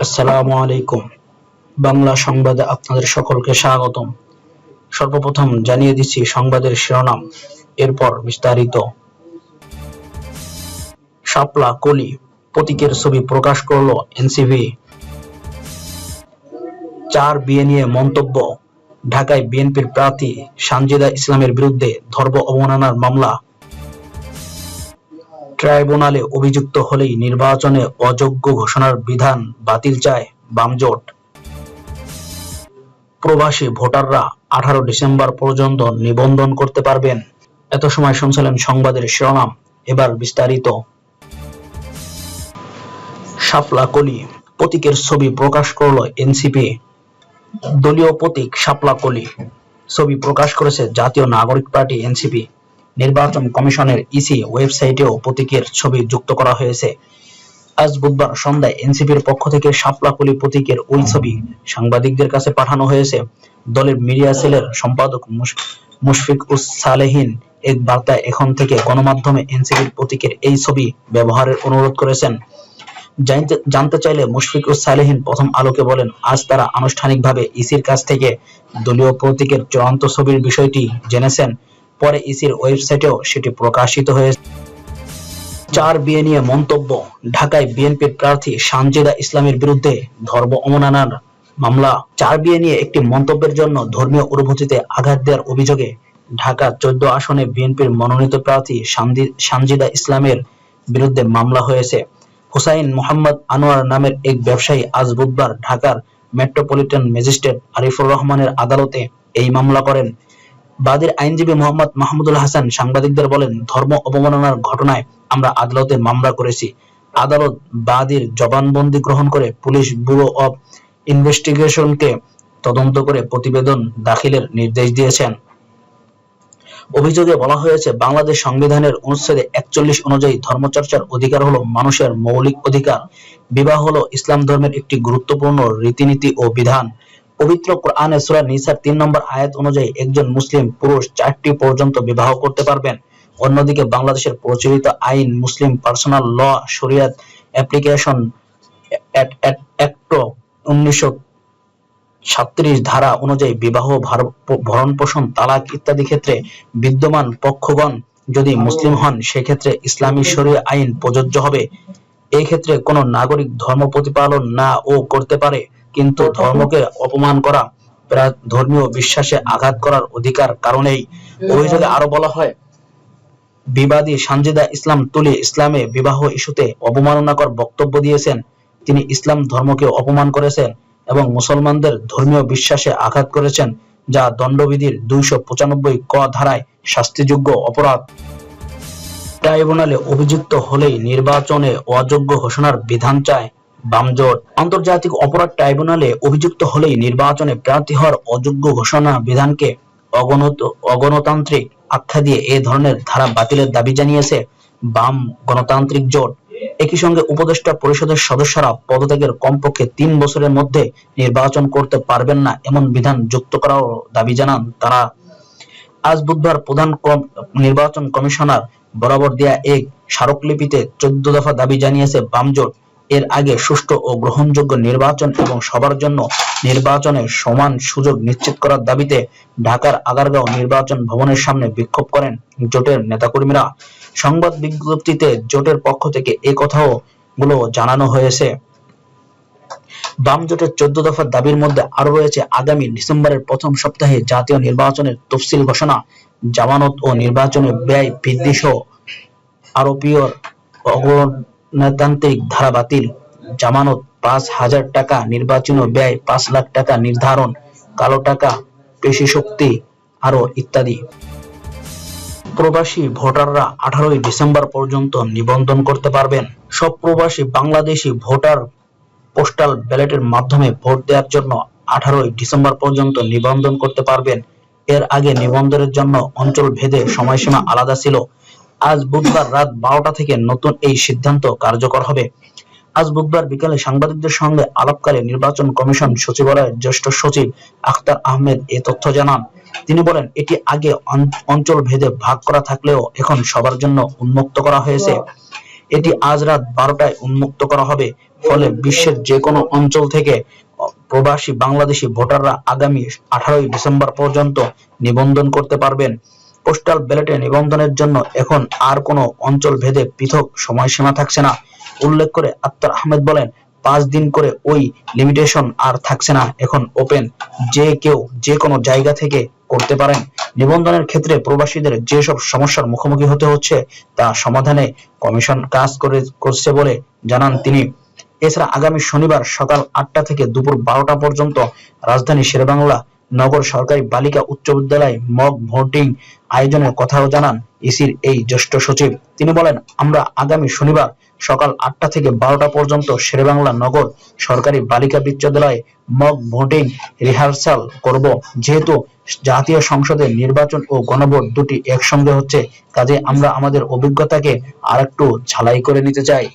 আসসালামু আলাইকুম। বাংলা সংবাদে আপনাদের সকলকে স্বাগতম। সর্বপ্রথম জানিয়ে দিচ্ছি সংবাদের শিরোনাম, এরপর বিস্তারিত। শাপলা কলি প্রতীকের ছবি প্রকাশ করল এনসিপি। 4 বিয়ে নিয়ে মন্তব্য, ঢাকায় বিএনপির প্রার্থী সানজিদা ইসলামের বিরুদ্ধে ধর্ম অবমাননার মামলা। ট্রাইব্যুনালে অভিযুক্ত হলেই নির্বাচনে অযোগ্য ঘোষণার বিধান বাতিল চায় বামজোট। প্রবাসী ভোটাররা 18 ডিসেম্বর পর্যন্ত নিবন্ধন করতে পারবেন। এত সময় শুনছিলেন সংবাদের শিরোনাম, এবার বিস্তারিত। শাপলা কলি প্রতীকের ছবি প্রকাশ করল এনসিপি। দলীয় প্রতীক শাপলা কলি ছবি প্রকাশ করেছে জাতীয় নাগরিক পার্টি এনসিপি। নির্বাচন কমিশনের ইসি ওয়েবসাইটেও প্রতীকের ছবি যুক্ত করা হয়েছে। আজ বুধবার সন্ধ্যায় এনসিপির পক্ষ থেকে শাপলা কলি প্রতীকের ওই ছবি সাংবাদিকদের কাছে পাঠানো হয়েছে। দলের মিডিয়া সেলের সম্পাদক মুশফিক উস সালেহীন এক বার্তায় এখন থেকে গণমাধ্যমে এনসিপির প্রতীকের এই ছবি ব্যবহারের অনুরোধ করেছেন। জানতে চাইলে মুশফিক উস সালেহীন প্রথম আলোকে বলেন, আজ তারা আনুষ্ঠানিকভাবে ইসির কাছ থেকে দলীয় প্রতীকের চূড়ান্ত ছবির বিষয়টি জেনেছেন। পরে ইসির ওয়েবসাইটেও সেটি প্রকাশিত হয়েছে। 4 বিয়ে নিয়ে মন্তব্য, ঢাকায় বিএনপির প্রার্থী সানজিদা ইসলামের বিরুদ্ধে ধর্ম অবমাননার মামলা। 4 বিয়ে নিয়ে একটি মন্তব্যের জন্য ধর্মীয় অনুভূতিতে আঘাত দেওয়ার অভিযোগে ঢাকা 14 আসনে বিএনপির মনোনীত প্রার্থী সানজিদা ইসলামের বিরুদ্ধে মামলা হয়েছে। হুসাইন মোহাম্মদ আনোয়ার নামের এক ব্যবসায়ী আজ বুধবার ঢাকার মেট্রোপলিটন ম্যাজিস্ট্রেট আরিফুর রহমানের আদালতে এই মামলা করেন। বাদীর আইনজীবী মোহাম্মদ মাহমুদুল হাসান সাংবাদিকদের বলেন, ধর্ম অবমাননার ঘটনায় আমরা আদালতে মামলা করেছি। আদালত বাদীর জবানবন্দি গ্রহণ করে পুলিশ ব্যুরো অব ইনভেস্টিগেশনকে তদন্ত করে প্রতিবেদন দাখিলের নির্দেশ দিয়েছেন। অভিযোগে বলা হয়েছে, বাংলাদেশ সংবিধানের অনুচ্ছেদে 41 অনুযায়ী ধর্মচর্চার অধিকার হলো মানুষের মৌলিক অধিকার। বিবাহ হলো ইসলাম ধর্মের একটি গুরুত্বপূর্ণ রীতিনীতি ও বিধান। পবিত্র কোরআনে সূরা নিসার 3 নম্বর আয়াত অনুযায়ী একজন মুসলিম পুরুষ 4টি পর্যন্ত বিবাহ করতে পারবেন। অন্যদিকে বাংলাদেশের প্রচলিত আইন মুসলিম পার্সোনাল ল শরিয়াত অ্যাপ্লিকেশন অ্যাক্ট 1937 ধারা অনুযায়ী বিবাহ, ভরণ-পোষণ, তালাক ইত্যাদি ক্ষেত্রে বিদ্যমান পক্ষগণ যদি মুসলিম হন, সেক্ষেত্রে ইসলামী শরিয়া আইন প্রযোজ্য হবে। এই ক্ষেত্রে কোনো নাগরিক ধর্ম প্রতিপালন না ও করতে পারে, কিন্তু ধর্মকে অপমান করা, ধর্মীয় বিশ্বাসে আঘাত করার অধিকার কারণেই। অভিযোগে আরো বলা হয়, বিবাদী সানজিদা ইসলাম তুলি ইসলামে বিবাহ ইস্যুতে অবমাননাকর বক্তব্য দিয়েছেন। তিনি ইসলাম ধর্মকে অপমান করেছেন এবং মুসলমানদের ধর্মীয় বিশ্বাসে আঘাত করেছেন, যা দণ্ডবিধির 295 ক ধারায় শাস্তিযোগ্য অপরাধ। ট্রাইব্যুনালে অভিযুক্ত হলেই নির্বাচনে অযোগ্য ঘোষণার বিধান চায় বামজোট। আন্তর্জাতিক অপরাধ ট্রাইব্যুনালে অভিযুক্ত হলেই নির্বাচনে প্রার্থী হওয়ার অযোগ্য ঘোষণা বিধানকে অগণতান্ত্রিক আখ্যা দিয়ে এ ধরনের ধারা বাতিলের দাবি জানিয়েছে বাম গণতান্ত্রিক জোট। একই সঙ্গে উপদেষ্টা পরিষদের সদস্যরা পদত্যাগের কমপক্ষে 3 বছরের মধ্যে নির্বাচন করতে পারবেন না এমন বিধান যুক্ত করার দাবি জানান তারা। আজ বুধবার প্রধান নির্বাচন কমিশনার বরাবর দেয়া এক স্মারকলিপিতে 14 দফা দাবি জানিয়েছে বামজোট। এর আগে সুষ্ঠু ও গ্রহণযোগ্য নির্বাচন এবং সবার জন্য নির্বাচনের সমান সুযোগ নিশ্চিত করার দাবিতে ঢাকার আগারগাঁও নির্বাচন ভবনের সামনে বিক্ষোভ করেন জোটের নেতাকর্মীরা। সংবাদ বিজ্ঞপ্তিতে জোটের পক্ষ থেকে এ কথাও গুলো জানানো হয়েছে। বাম জোটের 14 দফার দাবির মধ্যে আরো রয়েছে আগামী ডিসেম্বরের প্রথম সপ্তাহে জাতীয় নির্বাচনের তফসিল ঘোষণা, জামানত ও নির্বাচনের ব্যয় বৃদ্ধি সহ আরোপীয় অগণতান্ত্রিক ধারা বাতিল, জামানত 5,000 টাকা, নির্বাচনী ব্যয় 5 লাখ টাকা নির্ধারণ, কালো টাকা, পেশি শক্তি আরো ইত্যাদি। প্রবাসী ভোটাররা 18 ডিসেম্বর পর্যন্ত নিবন্ধন করতে পারবেন। সব প্রবাসী বাংলাদেশি ভোটার পোস্টাল ব্যালটের মাধ্যমে ভোট দেওয়ার জন্য 18 ডিসেম্বর পর্যন্ত নিবন্ধন করতে পারবেন। এর আগে নিবন্ধনের জন্য অঞ্চল ভেদে সময়সীমা আলাদা ছিল। আজ বুধবার রাত 12টা থেকে নতুন এই সিদ্ধান্ত কার্যকর হবে। আজ বুধবার বিকেলে সাংবাদিকদের সঙ্গে আলাপকালে নির্বাচন কমিশন সচিবালয়ের জ্যেষ্ঠ সচিব আখতার আহমেদ এ তথ্য জানান। তিনি বলেন, এটি আগে অঞ্চল ভেদে ভাগ করা থাকলেও এখন সবার জন্য উন্মুক্ত করা হয়েছে। এটি আজ রাত 12টায় উন্মুক্ত করা হবে। ফলে বিশ্বের যে কোনো অঞ্চল থেকে প্রবাসী বাংলাদেশি ভোটাররা আগামী 18ই ডিসেম্বর পর্যন্ত নিবন্ধন করতে পারবেন। পোস্টাল ব্যালটে নিবন্ধনের জন্য এখন আর কোনো অঞ্চল ভেদে পৃথক সময়সীমা থাকছে না। উল্লেখ করে আক্তার আহমেদ বলেন, 5 দিন করে ওই লিমিটেশন আর থাকছে না, এখন ওপেন, যে কেউ যে কোনো জায়গা থেকে করতে পারেন। নিবন্ধনের ক্ষেত্রে প্রবাসীদের যেসব সমস্যার মুখোমুখি হতে হচ্ছে তা সমাধানে কমিশন কাজ করছে বলে জানান তিনি। এছাড়া আগামী শনিবার সকাল 8টা থেকে দুপুর 12টা পর্যন্ত রাজধানী শেরেবাংলা নগর সরকারি বালিকা উচ্চ বিদ্যালয়ে মক ভোটিং আয়োজনের কথাও জানান ইসির এই জ্যেষ্ঠ সচিব। তিনি বলেন, আমরা আগামী শনিবার সকাল 8টা থেকে 12টা পর্যন্ত শেরেবাংলা নগর সরকারি বালিকা বিদ্যালয়ে মক ভোটিং রিহার্সাল করব। যেহেতু জাতীয় সংসদের নির্বাচন ও গণভোট দুটি একসঙ্গে হচ্ছে, কাজে আমরা আমাদের অভিজ্ঞতাকে আরেকটু ঝালাই করে নিতে চাই।